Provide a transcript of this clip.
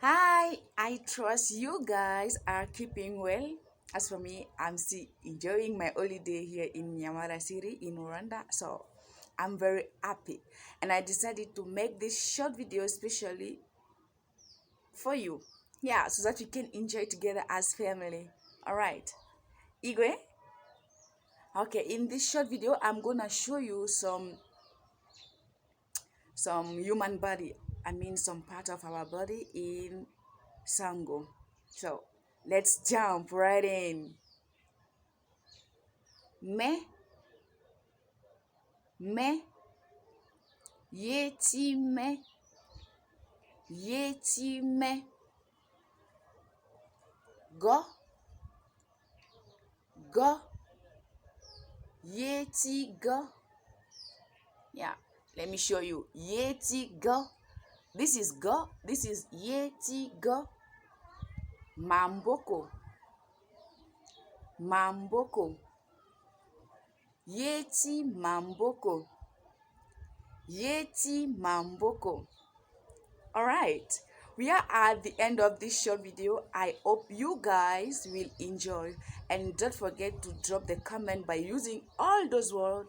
Hi, I trust you guys are keeping well. As for me, I'm still enjoying my holiday here in Nyamara City in Rwanda. So I'm very happy. And I decided to make this short video especially for you. Yeah, so that we can enjoy together as family. Alright. Igwe? Okay, in this short video, I'm gonna show you some human body. I mean some part of our body in Sango. So let's jump right in. Me, me, yeti me, yeti me, go, go, yeti go. Yeah, let me show you. Yeti go. This is go. This is yeti go. Mamboko, mamboko, yeti mamboko, yeti mamboko. All right, we are at the end of this short video. I hope you guys will enjoy, and don't forget to drop the comment by using all those words